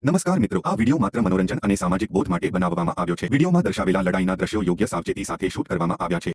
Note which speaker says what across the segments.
Speaker 1: નમસ્કાર મિત્રો, આ વિડિયો માત્ર મનોરંજન અને સામાજિક બોધ માટે બનાવવામાં આવ્યો છે. વિડિયોમાં દર્શાવેલા લડાઈના દ્રશ્યો યોગ્ય સાવચેતી સાથે શૂટ કરવામાં આવ્યા છે.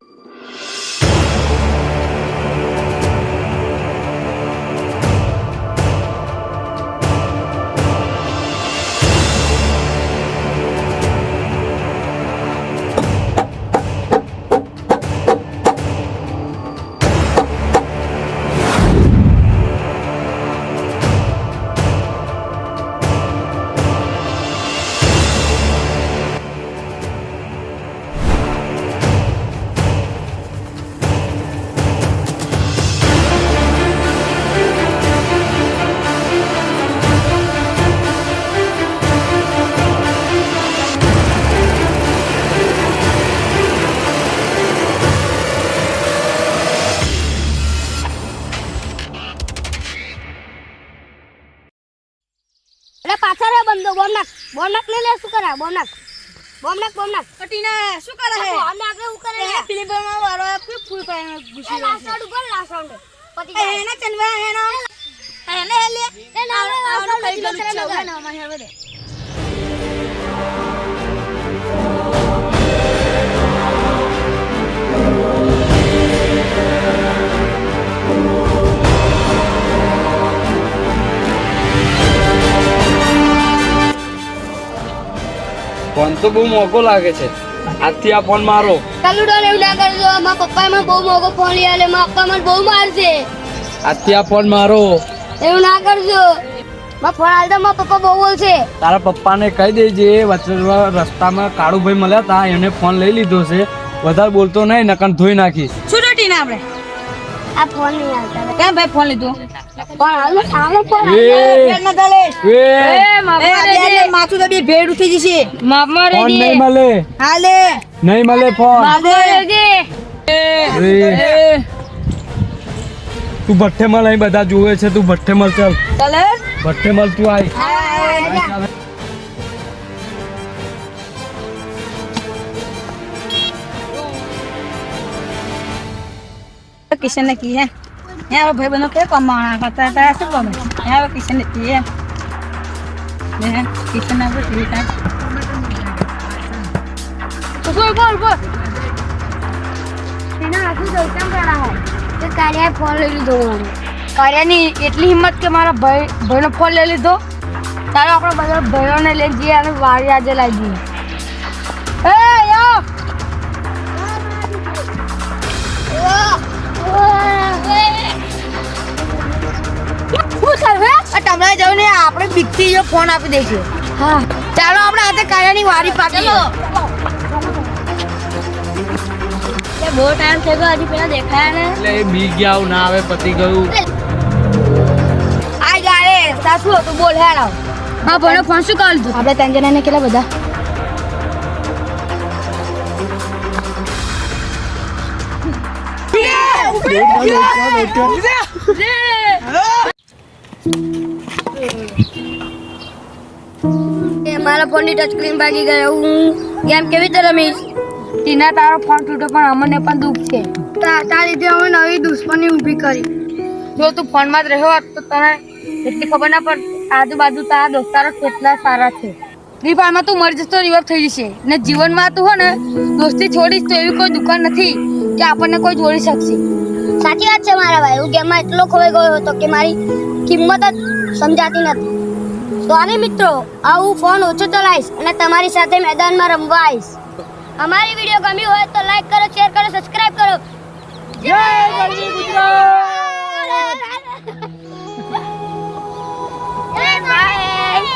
Speaker 2: પાછળ રે બંદો બોમ નાખ લે શું કરે બોમ નાખ
Speaker 3: કટીના શું કરે હે
Speaker 2: બોમ નાખ શું કરે
Speaker 3: એ ફિલિપમાં વારો ફૂલ કરીને ઘુસી રહ્યો છે
Speaker 2: લાસાડ ઉપર લાસાડ પતિ
Speaker 3: એને ચનવા હેનો એને લે
Speaker 2: એ ના
Speaker 3: આવડો
Speaker 2: લાસાડ
Speaker 3: કઈ
Speaker 2: લગાના
Speaker 3: ગલું છે
Speaker 2: અમાર હવે દે
Speaker 4: ફોન તો બહુ મોંઘો લાગે છે. આજથી આ ફોન મારો.
Speaker 2: કલુડો ને એવું ના કરજો મારા પપ્પા મને બહુ મોગો ફોન લઈ આલે મારા પપ્પા મને બહુ મારશે
Speaker 4: આજથી આ ફોન મારો.
Speaker 2: એવું ના કરજો મારા ફોન આલ તો મારા પપ્પા બહુ બોલશે
Speaker 4: તારા પપ્પાને કહી દેજે વચ્ચે રસ્તામાં કાળુભાઈ મળ્યા હતા એને ફોન લઈ લીધો છે. વધારે બોલતો નહીં નકર ધોઈ નાખીશ.
Speaker 3: શું ડટીના આપણે
Speaker 2: આ ફોન નહીં આલતા
Speaker 3: કેમ ભાઈ ફોન લીધો
Speaker 2: પણ આલો ફોન
Speaker 4: એ
Speaker 3: ફેર ન ચાલે
Speaker 4: એ
Speaker 3: એ આજે માથું તો બી ભેડ ઉઠી જશે
Speaker 2: મામા
Speaker 4: ફોન નહીં મળે.
Speaker 3: હાલે
Speaker 4: નહીં મળે ફોન.
Speaker 3: હાલે
Speaker 4: એ તું ભઠ્ઠે મળ. અહીં બધા જોવે છે. તું ભઠ્ઠે મળ. ચાલ
Speaker 3: ચાલે
Speaker 4: ભઠ્ઠે મળ. તું આય.
Speaker 3: किशन ने की है यहाँ भाई बहनों के कमाना करता है ऐसे कम यहाँ किशन ने की है किशन ने ठीक है
Speaker 2: બોલ એના હાથું જોઈતા કરા હે કે કાર્યા ફોન લઈ લીધો
Speaker 3: કાર્યાની એટલી હિંમત કે મારા ભાઈનો ફોન લઈ લીધો. ચાલો આપણે બધા ભાઈઓને લઈ જઈએ અને વાડી આજે લાવી દઈએ. એ યો તમને જવું ને આપણે બીકથી જો ફોન આપી દઈશું.
Speaker 2: હા
Speaker 3: ચાલો આપણે આજે કાર્યાની વાડી પાકી.
Speaker 2: બહુ ટાઈમ થઈ ગયો હજી પેલા દેખાયા ને
Speaker 4: એટલે એ બી ગયા ના આવે પતી ગયું.
Speaker 3: આ ગાડે સાસુ હતું બોલ હેડ આવ.
Speaker 2: હા ભાઈનો ફોન શું કરી લીધું આપણે ત્રણ જણાને કેટલા બધા
Speaker 3: મારા ફોનની ટચ સ્ક્રીન ભાગી ગયો. હું ગેમ કેવી રીતે રમીશ? ટીના તારો ફોન તૂટ્યો પણ અમને પણ દુઃખ છે.
Speaker 2: તારી લીધે અમે નવી દુશ્મની ઊભી કરી
Speaker 3: જો તું ફોનમાં જ રહ્યો હોત તો તને એટલી ખબર ના પડે આજુબાજુ તારા દોસ્તારો કેટલા સારા છે. ફ્રી ફાયરમાં તું મરી જશે તો રિવર્વ થઈ જશે ને જીવનમાં તું હો ને દોસ્તી છોડીશ તો એવી કોઈ દુકાન નથી કે આપણને કોઈ જોડી શકશે.
Speaker 2: સાચી વાત છે મારા ભાઈ હું ગેમમાં એટલો ખોવાઈ ગયો હતો કે મારી કિંમત જ સમજાતી નથી. સોરી મિત્રો, હું ફોન ઓછો ચલાવીશ અને તમારી સાથે મેદાનમાં રમવા આવીશ. અમારી વિડીયો ગમી હોય તો લાઈક કરો, શેર કરો, સબસ્ક્રાઇબ કરો. જય ગરવી ગુજરાત. જય ભાઈ.